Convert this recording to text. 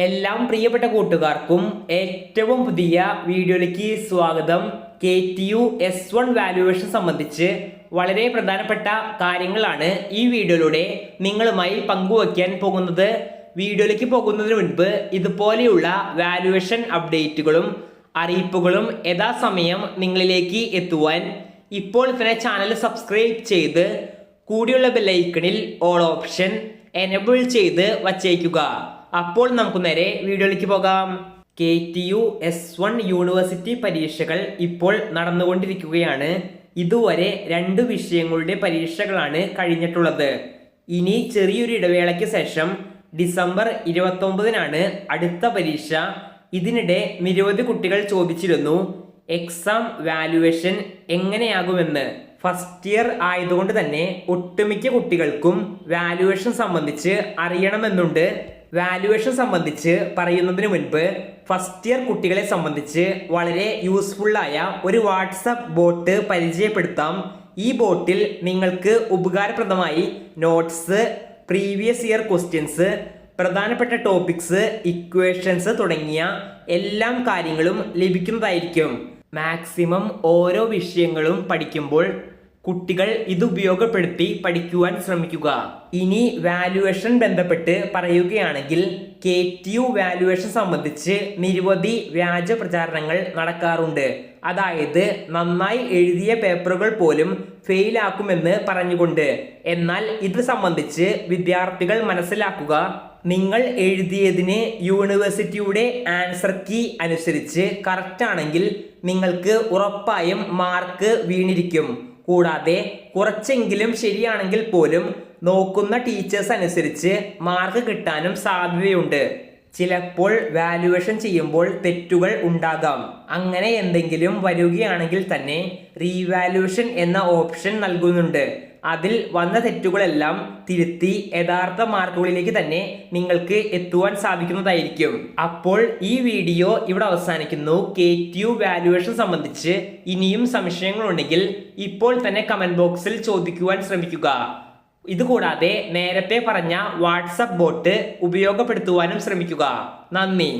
എല്ലാം പ്രിയപ്പെട്ട കൂട്ടുകാർക്കും ഏറ്റവും പുതിയ വീഡിയോയിലേക്ക് സ്വാഗതം. KTU-S1 വാല്യുവേഷൻ സംബന്ധിച്ച് വളരെ പ്രധാനപ്പെട്ട കാര്യങ്ങളാണ് ഈ വീഡിയോയിലൂടെ നിങ്ങളുമായി പങ്കുവയ്ക്കാൻ പോകുന്നത്. വീഡിയോയിലേക്ക് പോകുന്നതിന് മുൻപ് ഇതുപോലെയുള്ള വാല്യുവേഷൻ അപ്ഡേറ്റുകളും അറിയിപ്പുകളും യഥാസമയം നിങ്ങളിലേക്ക് എത്തുവാൻ ഇപ്പോൾ തന്നെ ചാനൽ സബ്സ്ക്രൈബ് ചെയ്ത് കൂടിയുള്ള ബെല്ലൈക്കണിൽ ഓൾ ഓപ്ഷൻ എനേബിൾ ചെയ്ത് വച്ചേക്കുക. അപ്പോൾ നമുക്ക് നേരെ വീഡിയോയിലേക്ക് പോകാം. KTU-S1 യൂണിവേഴ്സിറ്റി പരീക്ഷകൾ ഇപ്പോൾ നടന്നുകൊണ്ടിരിക്കുകയാണ്. ഇതുവരെ 2 വിഷയങ്ങളുടെ പരീക്ഷകളാണ് കഴിഞ്ഞിട്ടുള്ളത്. ഇനി ചെറിയൊരു ഇടവേളയ്ക്ക് ശേഷം ഡിസംബർ 29-നാണ് അടുത്ത പരീക്ഷ. ഇതിനിടെ നിരവധി കുട്ടികൾ ചോദിച്ചിരുന്നു എക്സാം വാല്യുവേഷൻ എങ്ങനെയാകുമെന്ന്. ഫസ്റ്റ് ഇയർ ആയതുകൊണ്ട് തന്നെ ഒട്ടുമിക്ക കുട്ടികൾക്കും വാല്യുവേഷൻ സംബന്ധിച്ച് അറിയണമെന്നുണ്ട്. വാല്യുവേഷൻ സംബന്ധിച്ച് പറയുന്നതിന് മുൻപ് ഫസ്റ്റ് ഇയർ കുട്ടികളെ സംബന്ധിച്ച് വളരെ യൂസ്ഫുള്ളായ ഒരു വാട്സപ്പ് ബോട്ട് പരിചയപ്പെടുത്താം. ഈ ബോട്ടിൽ നിങ്ങൾക്ക് ഉപകാരപ്രദമായി നോട്ട്സ്, പ്രീവിയസ് ഇയർ ക്വസ്റ്റ്യൻസ്, പ്രധാനപ്പെട്ട ടോപ്പിക്സ്, ഇക്വേഷൻസ് തുടങ്ങിയ എല്ലാ കാര്യങ്ങളും ലഭിക്കുന്നതായിരിക്കും. മാക്സിമം ഓരോ വിഷയങ്ങളും പഠിക്കുമ്പോൾ കുട്ടികൾ ഇത് ഉപയോഗപ്പെടുത്തി പഠിക്കുവാൻ ശ്രമിക്കുക. ഇനി വാല്യുവേഷൻ ബന്ധപ്പെട്ട് പറയുകയാണെങ്കിൽ KTU വാല്യുവേഷൻ സംബന്ധിച്ച് നിരവധി വ്യാജ പ്രചാരണങ്ങൾ നടക്കാറുണ്ട്. അതായത് നന്നായി എഴുതിയ പേപ്പറുകൾ പോലും ഫെയിലാക്കുമെന്ന് പറഞ്ഞുകൊണ്ട്. എന്നാൽ ഇത് സംബന്ധിച്ച് വിദ്യാർത്ഥികൾ മനസ്സിലാക്കുക, നിങ്ങൾ എഴുതിയതിന് യൂണിവേഴ്സിറ്റിയുടെ ആൻസർ കീ അനുസരിച്ച് കറക്റ്റ് ആണെങ്കിൽ നിങ്ങൾക്ക് ഉറപ്പായും മാർക്ക് വീണിരിക്കും. കൂടാതെ കുറച്ചെങ്കിലും ശരിയാണെങ്കിൽ പോലും നോക്കുന്ന ടീച്ചേഴ്സ് അനുസരിച്ച് മാർക്ക് കിട്ടാനും സാധ്യതയുണ്ട്. ചിലപ്പോൾ വാല്യുവേഷൻ ചെയ്യുമ്പോൾ തെറ്റുകൾ ഉണ്ടാകാം. അങ്ങനെ എന്തെങ്കിലും വരികയാണെങ്കിൽ തന്നെ റീവാല്യുവേഷൻ എന്ന ഓപ്ഷൻ നൽകുന്നുണ്ട്. അതിൽ വന്ന തെറ്റുകളെല്ലാം തിരുത്തി യഥാർത്ഥ മാർക്കുകളിലേക്ക് തന്നെ നിങ്ങൾക്ക് എത്തുവാൻ സാധിക്കുന്നതായിരിക്കും. അപ്പോൾ ഈ വീഡിയോ ഇവിടെ അവസാനിക്കുന്നു. KTU വാല്യുവേഷൻ സംബന്ധിച്ച് ഇനിയും സംശയങ്ങളുണ്ടെങ്കിൽ ഇപ്പോൾ തന്നെ കമന്റ് ബോക്സിൽ ചോദിക്കുവാൻ ശ്രമിക്കുക. ഇതുകൂടാതെ നേരത്തെ പറഞ്ഞ വാട്സപ്പ് ബോട്ട് ഉപയോഗപ്പെടുത്തുവാനും ശ്രമിക്കുക. നന്ദി.